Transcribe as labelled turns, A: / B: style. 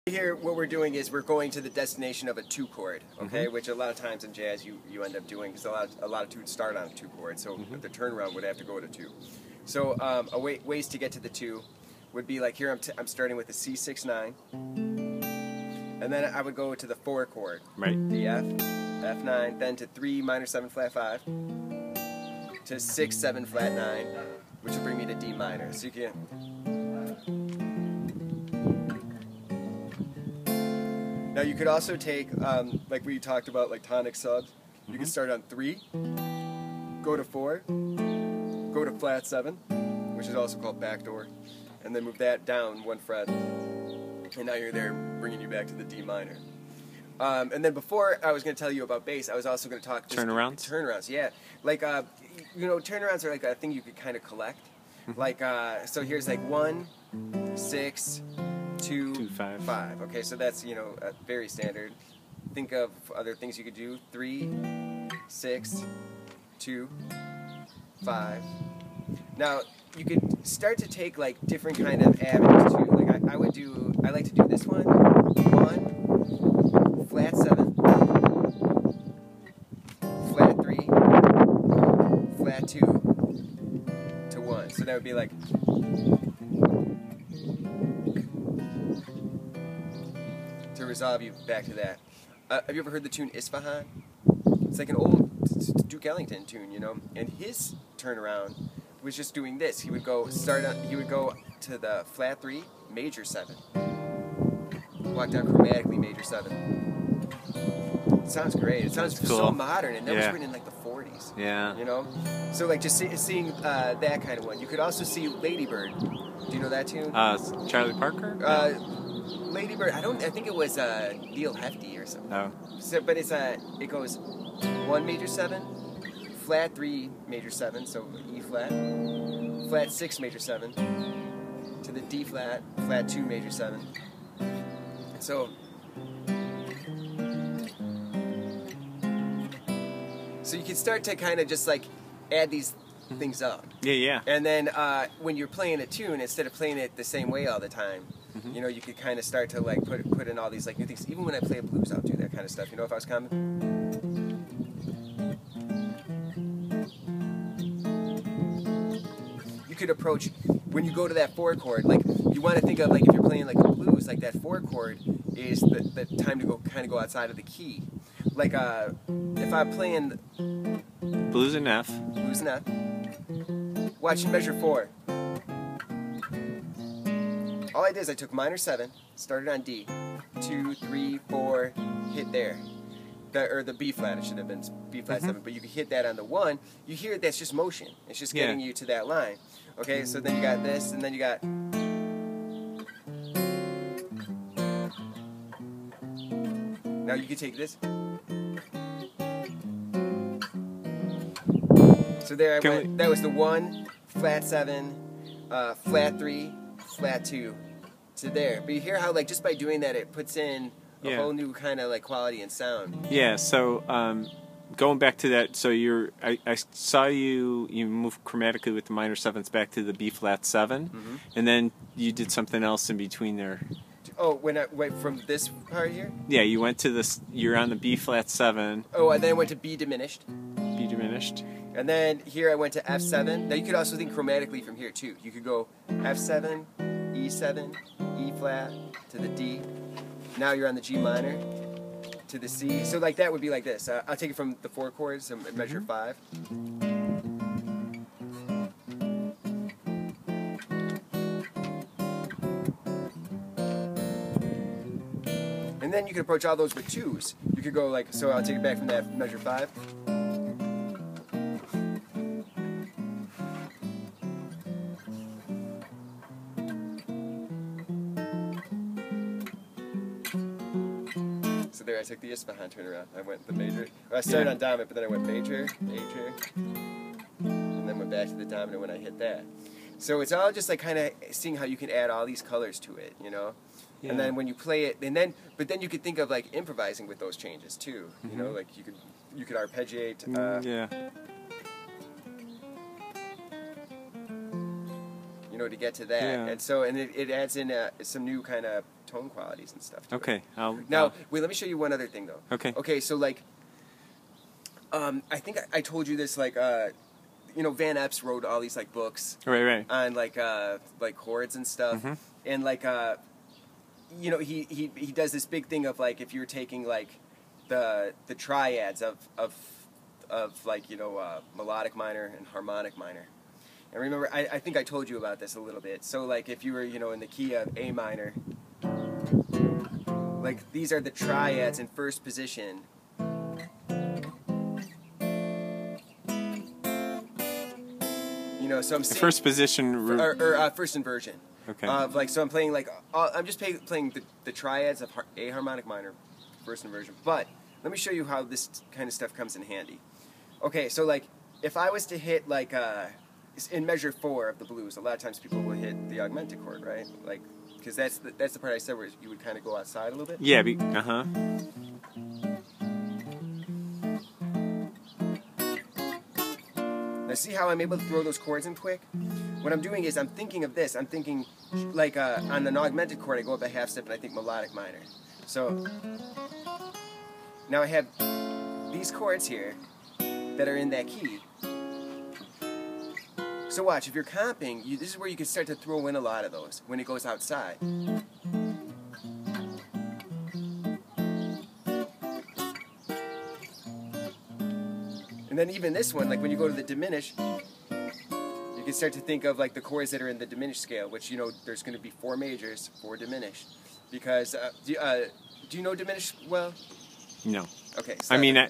A: Here, what we're doing is we're going to the destination of a 2-chord, okay? Which a lot of times in jazz you end up doing because a lot of tunes start on a 2-chord, so the turnaround would have to go to 2. So ways to get to the 2 would be like here I'm starting with the C6-9, and then I would go to the 4 chord,
B: right?
A: The F, F9, then to 3 minor 7 flat 5, to 6 7 flat 9, which will bring me to D minor. So you can. Now you could also take, like we talked about, like tonic subs. You can start on 3, go to 4, go to flat 7, which is also called backdoor, and then move that down 1 fret, and now you're there, bringing you back to the D minor. And then before I was going to tell you about bass, I was also going to talk
B: turnarounds.
A: Turnarounds, yeah. Like turnarounds are like a thing you could kind of collect. Like so here's like 1, 6. 2, 5. Okay, so that's very standard. Think of other things you could do. 3, 6, 2, 5. Now you could start to take like different kind of avenues too. Like I like to do this one. 1, flat 7, flat 3, flat 2 to 1. So that would be like. To resolve you back to that. Have you ever heard the tune Isfahan? It's like an old Duke Ellington tune, and his turnaround was just doing this. He would go to the flat 3, major 7, walk down chromatically, major 7. It sounds great. It sounds
B: cool.
A: So modern, and that was written in like the 40s.
B: Yeah.
A: So like just seeing that kind of one. You could also see Lady Bird. Do you know that tune?
B: Charlie Parker.
A: Lady Bird, I think it was Neil Hefti or something.
B: Oh.
A: So, but it goes 1 major 7, flat 3 major 7, so E flat, flat 6 major 7, to the D flat, flat 2 major 7. So you can start to kind of just like add these things up.
B: Yeah.
A: And then when you're playing a tune, instead of playing it the same way all the time, you could kind of start to like put in all these like new things. Even when I play blues, I'll do that kind of stuff. If I was coming. You could approach when you go to that 4 chord. Like you want to think of like if you're playing like the blues, like that 4 chord is the time to go outside of the key. Like if I'm playing
B: blues in F.
A: Blues in F. Watch measure 4. All I did is I took minor 7, started on D, 2, 3, 4, hit there. Or the B flat, it should have been B flat 7, but you can hit that on the 1. You hear that's just motion. It's just getting you to that line. Okay, so then you got this, and then you got. Now you can take this. So there I went. That was the 1, flat 7, flat 3, flat 2 to there. But you hear how like just by doing that it puts in a whole new kind of like quality and sound.
B: Yeah, so going back to that, so I saw you move chromatically with the minor 7s back to the B flat 7, and then you did something else in between there.
A: Oh, when I went from this part here?
B: Yeah, you went to this, you're on the B flat 7.
A: Oh, and then I went to B diminished.
B: B diminished.
A: And then here I went to F7. Now you could also think chromatically from here too. You could go F7, E7, E flat, to the D. Now you're on the G minor, to the C. So like that would be like this. I'll take it from the 4 chords, so measure 5. And then you can approach all those with 2s. You could go like, so I'll take it back from that measure 5. So there I took the Isfahan turnaround. I went the major. I started on dominant, but then I went major, and then went back to the dominant when I hit that. So it's all just like kind of seeing how you can add all these colors to it, Yeah. And then when you play it, but then you could think of like improvising with those changes too. Like you could arpeggiate. To get to that. And so, it adds in some new kind of tone qualities and stuff. To
B: Okay.
A: it. Now, wait. Let me show you one other thing though.
B: Okay.
A: Okay. So like, I think I told you this like. You know, Van Epps wrote all these like books
B: Right.
A: on like chords and stuff, and like you know he does this big thing of like if you're taking like the triads of like you know melodic minor and harmonic minor, and remember I think I told you about this a little bit. So like if you were you know in the key of A minor, like these are the triads in first position. You know, so I'm saying,
B: first position
A: or first inversion.
B: Okay.
A: Like so, I'm playing like I'm just playing the triads of A harmonic minor, first inversion. But let me show you how this kind of stuff comes in handy. Okay, so like if I was to hit like in measure 4 of the blues, a lot of times people will hit the augmented chord, right? Like because that's the part I said where you would kind of go outside a little bit.
B: Yeah.
A: Now see how I'm able to throw those chords in quick? What I'm doing is I'm thinking of this. I'm thinking like on an augmented chord I go up a half step and I think melodic minor. So now I have these chords here that are in that key. So watch, if you're comping, this is where you can start to throw in a lot of those when it goes outside. And then even this one, like when you go to the diminished, you can start to think of like the chords that are in the diminished scale, which you know there's going to be 4 majors, 4 diminished. Because do you know diminished well?
B: No.
A: Okay.
B: I mean,